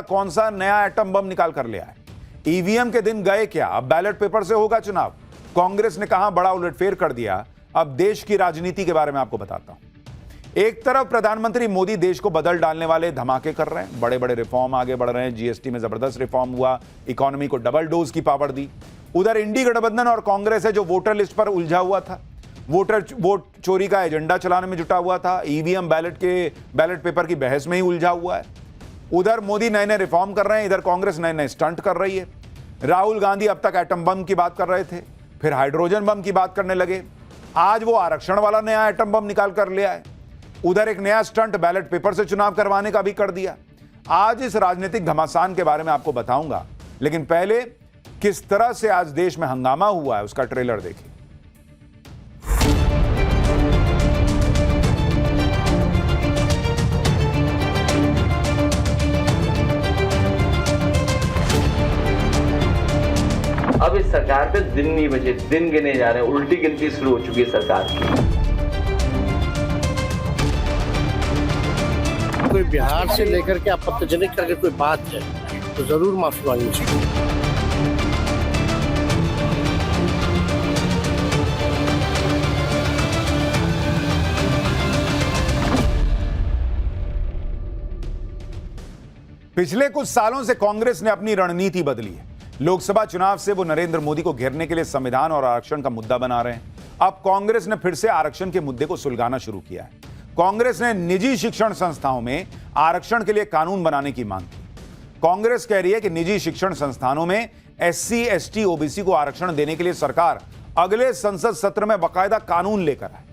कौन सा नया एटम बम निकाल कर ले आए? ईवीएम के दिन गए क्या? अब बैलेट पेपर से होगा चुनाव। कांग्रेस ने कहां बड़ा उलटफेर कर दिया। अब देश की राजनीति के बारे में आपको बताता हूं। एक तरफ प्रधानमंत्री मोदी देश को बदल डालने वाले धमाके कर रहे हैं, बड़े बड़े रिफॉर्म आगे बढ़ रहे हैं। जीएसटी में जबरदस्त रिफॉर्म हुआ, इकोनॉमी को डबल डोज की पावर दी। उधर इंडी गठबंधन और कांग्रेस है जो वोटर लिस्ट पर उलझा हुआ था, वोट चोरी का एजेंडा चलाने में जुटा हुआ था, ईवीएम बैलेट पेपर की बहस में ही उलझा हुआ है। उधर मोदी नए नए रिफॉर्म कर रहे हैं, इधर कांग्रेस नए नए स्टंट कर रही है। राहुल गांधी अब तक एटम बम की बात कर रहे थे, फिर हाइड्रोजन बम की बात करने लगे, आज वो आरक्षण वाला नया एटम बम निकाल कर ले आए। उधर एक नया स्टंट बैलेट पेपर से चुनाव करवाने का भी कर दिया। आज इस राजनीतिक घमासान के बारे में आपको बताऊंगा, लेकिन पहले किस तरह से आज देश में हंगामा हुआ है उसका ट्रेलर देखिए। अब इस सरकार पे दिन नहीं बचे, दिन गिने जा रहे हैं, उल्टी गिनती शुरू हो चुकी है सरकार की। कोई बिहार से लेकर के आपत्तिजनक करके कोई बात है तो जरूर माफी मांगनी चाहिए। पिछले कुछ सालों से कांग्रेस ने अपनी रणनीति बदली है। लोकसभा चुनाव से वो नरेंद्र मोदी को घेरने के लिए संविधान और आरक्षण का मुद्दा बना रहे हैं। अब कांग्रेस ने फिर से आरक्षण के मुद्दे को सुलगाना शुरू किया है। कांग्रेस ने निजी शिक्षण संस्थाओं में आरक्षण के लिए कानून बनाने की मांग की। कांग्रेस कह रही है कि निजी शिक्षण संस्थानों में एससी, एसटी, ओबीसी को आरक्षण देने के लिए सरकार अगले संसद सत्र में बाकायदा कानून लेकर आए।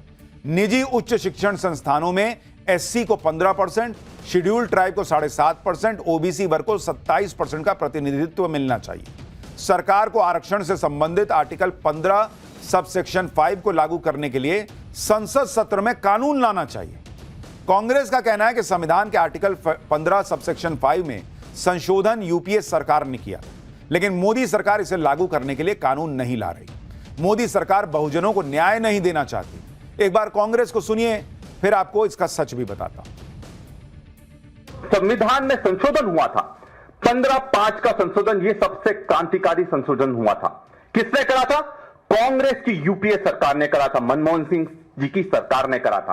निजी उच्च शिक्षण संस्थानों में एससी को 15%, शेड्यूल्ड ट्राइब को 7.5%, ओबीसी वर्ग को 27% का प्रतिनिधित्व मिलना चाहिए। सरकार को आरक्षण से संबंधित आर्टिकल 15 सबसेक्शन 5 को लागू करने के लिए संसद सत्र में कानून लाना चाहिए। कांग्रेस का कहना है कि संविधान के आर्टिकल 15 सबसेक्शन 5 में संशोधन यूपीए सरकार ने किया, लेकिन मोदी सरकार इसे लागू करने के लिए कानून नहीं ला रही। मोदी सरकार बहुजनों को न्याय नहीं देना चाहती। एक बार कांग्रेस को सुनिए, फिर आपको इसका सच भी बताता हूं। संविधान में संशोधन हुआ था, 15(5) का संशोधन, यह सबसे क्रांतिकारी संशोधन हुआ था। किसने करा था? कांग्रेस की यूपीए सरकार ने करा था, मनमोहन सिंह जी की सरकार ने करा था।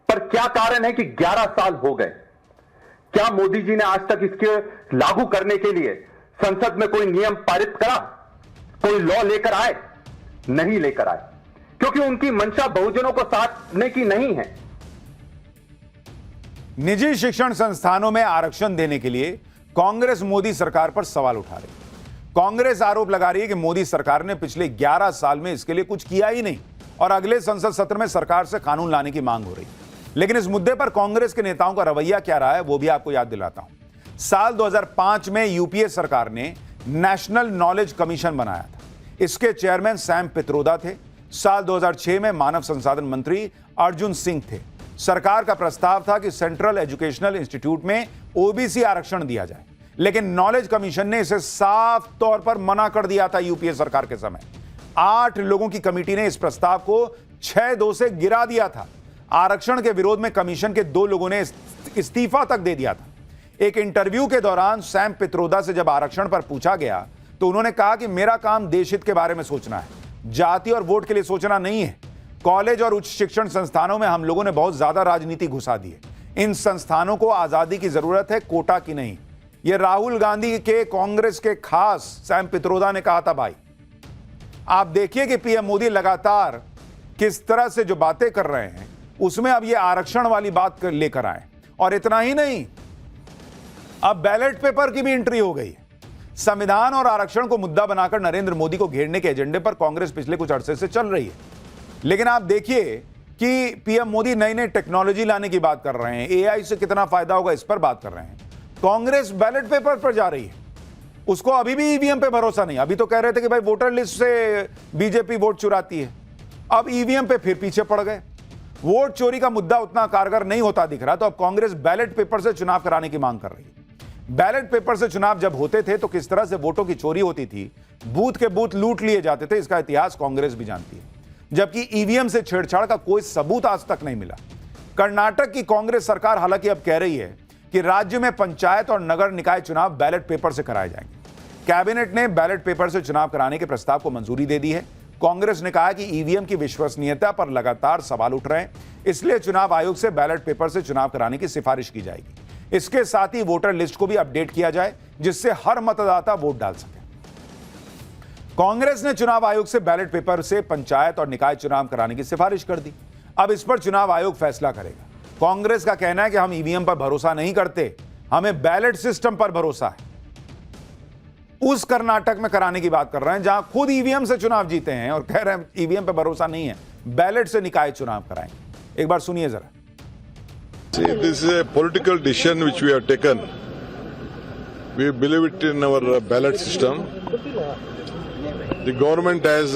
पर क्या कारण है कि 11 साल हो गए, क्या मोदी जी ने आज तक इसके लागू करने के लिए संसद में कोई नियम पारित करा, कोई लॉ लेकर आए? नहीं लेकर आए, क्योंकि उनकी मंशा बहुजनों को साधने की नहीं है। निजी शिक्षण संस्थानों में आरक्षण देने के लिए कांग्रेस मोदी सरकार पर सवाल उठा रही है। कांग्रेस आरोप लगा रही है कि मोदी सरकार ने पिछले 11 साल में इसके लिए कुछ किया ही नहीं और अगले संसद सत्र में सरकार से कानून लाने की मांग हो रही है। लेकिन इस मुद्दे पर कांग्रेस के नेताओं का रवैया क्या रहा है वो भी आपको याद दिलाता हूं। साल 2005 में यूपीए सरकार ने नेशनल नॉलेज कमीशन बनाया था। इसके चेयरमैन सैम पित्रोदा थे। साल 2006 में मानव संसाधन मंत्री अर्जुन सिंह थे। सरकार का प्रस्ताव था कि सेंट्रल एजुकेशनल इंस्टीट्यूट में ओबीसी आरक्षण दिया जाए, लेकिन नॉलेज कमीशन ने इसे साफ तौर पर मना कर दिया था। यूपीए सरकार के समय 8 लोगों की कमेटी ने इस प्रस्ताव को 6-2 से गिरा दिया था। आरक्षण के विरोध में कमीशन के 2 लोगों ने इस्तीफा तक दे दिया था। एक इंटरव्यू के दौरान सैम पित्रोदा से जब आरक्षण पर पूछा गया तो उन्होंने कहा कि मेरा काम देश हित के बारे में सोचना है, जाति और वोट के लिए सोचना नहीं है। कॉलेज और उच्च शिक्षण संस्थानों में हम लोगों ने बहुत ज्यादा राजनीति घुसा दी है। इन संस्थानों को आजादी की जरूरत है, कोटा की नहीं। यह राहुल गांधी के कांग्रेस के खास सैम पित्रोदा ने कहा था। भाई आप देखिए कि पीएम मोदी लगातार किस तरह से जो बातें कर रहे हैं उसमें अब ये आरक्षण वाली बात लेकर आए। और इतना ही नहीं, अब बैलेट पेपर की भी एंट्री हो गई है। संविधान और आरक्षण को मुद्दा बनाकर नरेंद्र मोदी को घेरने के एजेंडे पर कांग्रेस पिछले कुछ अरसे से चल रही है। लेकिन आप देखिए कि पीएम मोदी नई नई टेक्नोलॉजी लाने की बात कर रहे हैं, एआई से कितना फायदा होगा इस पर बात कर रहे हैं। कांग्रेस बैलेट पेपर पर जा रही है, उसको अभी भी ईवीएम पे भरोसा नहीं। अभी तो कह रहे थे कि भाई वोटर लिस्ट से बीजेपी वोट चुराती है, अब ईवीएम पे फिर पीछे पड़ गए। वोट चोरी का मुद्दा उतना कारगर नहीं होता दिख रहा, तो अब कांग्रेस बैलेट पेपर से चुनाव कराने की मांग कर रही है। बैलेट पेपर से चुनाव जब होते थे तो किस तरह से वोटों की चोरी होती थी, बूथ के बूथ लूट लिए जाते थे, इसका इतिहास कांग्रेस भी जानती है। जबकि ईवीएम से छेड़छाड़ का कोई सबूत आज तक नहीं मिला। कर्नाटक की कांग्रेस सरकार हालांकि अब कह रही है कि राज्य में पंचायत और नगर निकाय चुनाव बैलेट पेपर से कराए जाएंगे। कैबिनेट ने बैलेट पेपर से चुनाव कराने के प्रस्ताव को मंजूरी दे दी है। कांग्रेस ने कहा कि ईवीएम की विश्वसनीयता पर लगातार सवाल उठ रहे हैं, इसलिए चुनाव आयोग से बैलेट पेपर से चुनाव कराने की सिफारिश की जाएगी। इसके साथ ही वोटर लिस्ट को भी अपडेट किया जाए, जिससे हर मतदाता वोट डाल सके। कांग्रेस ने चुनाव आयोग से बैलेट पेपर से पंचायत और निकाय चुनाव कराने की सिफारिश कर दी। अब इस पर चुनाव आयोग फैसला करेगा। कांग्रेस का कहना है कि हम ईवीएम पर भरोसा नहीं करते, हमें बैलेट सिस्टम पर भरोसा है। उस कर्नाटक में कराने की बात कर रहे हैं जहां खुद ईवीएम से चुनाव जीते हैं और कह रहे हैं ईवीएम पर भरोसा नहीं है, बैलेट से निकाय चुनाव कराएंगे। एक बार सुनिए जरा। See, this is a political decision which we have taken. We believe it in our ballot system. The government has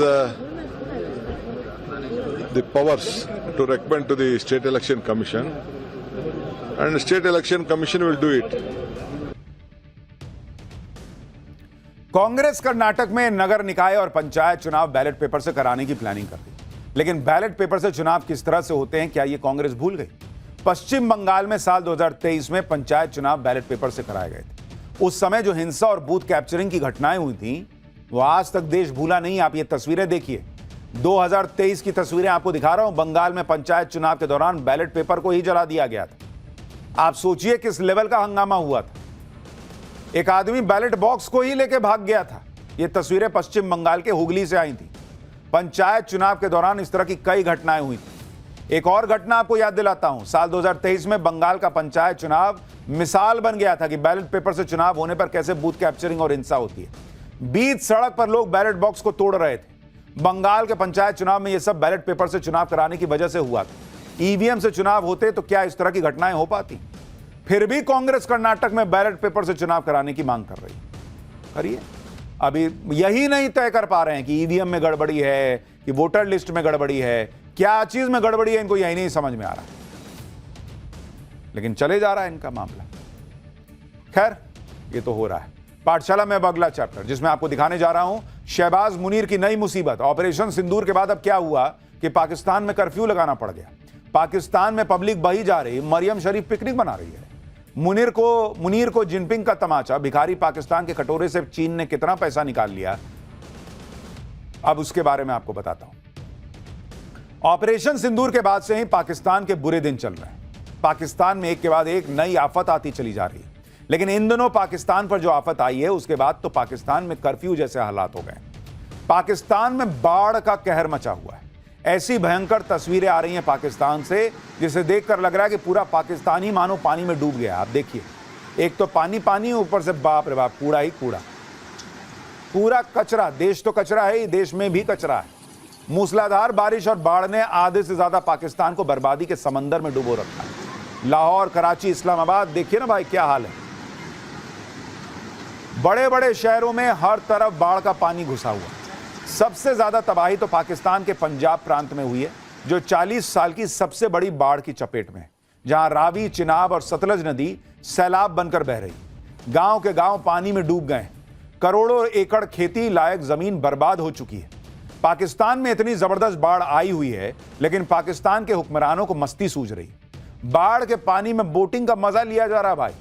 the powers to recommend to the State Election Commission, and the State Election Commission will do it. Congress Karnataka में नगर निकाय और पंचायत चुनाव ballot paper से कराने की planning कर रही, लेकिन बैलेट पेपर से चुनाव किस तरह से होते हैं, क्या ये कांग्रेस भूल गई? पश्चिम बंगाल में साल 2023 में पंचायत चुनाव बैलेट पेपर से कराए गए थे। उस समय जो हिंसा और बूथ कैप्चरिंग की घटनाएं हुई थी, वो आज तक देश भूला नहीं। आप ये तस्वीरें देखिए, 2023 की तस्वीरें आपको दिखा रहा हूं। बंगाल में पंचायत चुनाव के दौरान बैलेट पेपर को ही जला दिया गया था। आप सोचिए किस लेवल का हंगामा हुआ था। एक आदमी बैलेट बॉक्स को ही लेके भाग गया था। ये तस्वीरें पश्चिम बंगाल के हुगली से आई थी। पंचायत चुनाव के दौरान इस तरह की कई घटनाएं हुई थी। एक और घटना आपको याद दिलाता हूं। साल 2023 में बंगाल का पंचायत चुनाव मिसाल बन गया था कि बैलेट पेपर से चुनाव होने पर कैसे बूथ कैप्चरिंग और हिंसा होती है। बीच सड़क पर लोग बैलेट बॉक्स को तोड़ रहे थे। बंगाल के पंचायत चुनाव में यह सब बैलेट पेपर से चुनाव कराने की वजह से हुआ था। ईवीएम से चुनाव होते तो क्या इस तरह की घटनाएं हो पाती? फिर भी कांग्रेस कर्नाटक में बैलेट पेपर से चुनाव कराने की मांग कर रही है। करिए, अभी यही नहीं तय कर पा रहे हैं कि ईवीएम में गड़बड़ी है कि वोटर लिस्ट में गड़बड़ी है, क्या चीज में गड़बड़ी है, इनको यही नहीं समझ में आ रहा, लेकिन चले जा रहा है इनका मामला। खैर, ये तो हो रहा है। पाठशाला में अब अगला चैप्टर, जिसमें आपको दिखाने जा रहा हूं शहबाज मुनीर की नई मुसीबत। ऑपरेशन सिंदूर के बाद अब क्या हुआ कि पाकिस्तान में कर्फ्यू लगाना पड़ गया। पाकिस्तान में पब्लिक बही जा रही, मरियम शरीफ पिकनिक मना रही है। मुनीर को जिनपिंग का तमाचा, भिखारी पाकिस्तान के कटोरे से चीन ने कितना पैसा निकाल लिया, अब उसके बारे में आपको बताता हूं। ऑपरेशन सिंदूर के बाद से ही पाकिस्तान के बुरे दिन चल रहे हैं। पाकिस्तान में एक के बाद एक नई आफत आती चली जा रही है, लेकिन इन दिनों पाकिस्तान पर जो आफत आई है उसके बाद तो पाकिस्तान में कर्फ्यू जैसे हालात हो गए। पाकिस्तान में बाढ़ का कहर मचा हुआ है। ऐसी भयंकर तस्वीरें आ रही हैं पाकिस्तान से, जिसे देखकर लग रहा है कि पूरा पाकिस्तान ही मानो पानी में डूब गया। आप देखिए, एक तो पानी, ऊपर से बाप रे बाप कूड़ा ही कूड़ा, पूरा कचरा। देश तो कचरा है ही, देश में भी कचरा है। मूसलाधार बारिश और बाढ़ ने आधे से ज्यादा पाकिस्तान को बर्बादी के समंदर में डुबो रखा है। लाहौर, कराची, इस्लामाबाद, देखिए ना भाई क्या हाल है। बड़े बड़े शहरों में हर तरफ बाढ़ का पानी घुसा हुआ। सबसे ज्यादा तबाही तो पाकिस्तान के पंजाब प्रांत में हुई है, जो 40 साल की सबसे बड़ी बाढ़ की चपेट में है, जहां रावी, चिनाब और सतलज नदी सैलाब बनकर बह रही। गांव के गांव पानी में डूब गए। करोड़ों एकड़ खेती लायक जमीन बर्बाद हो चुकी है। पाकिस्तान में इतनी जबरदस्त बाढ़ आई हुई है, लेकिन पाकिस्तान के हुक्मरानों को मस्ती सूझ रही। बाढ़ के पानी में बोटिंग का मजा लिया जा रहा है भाई।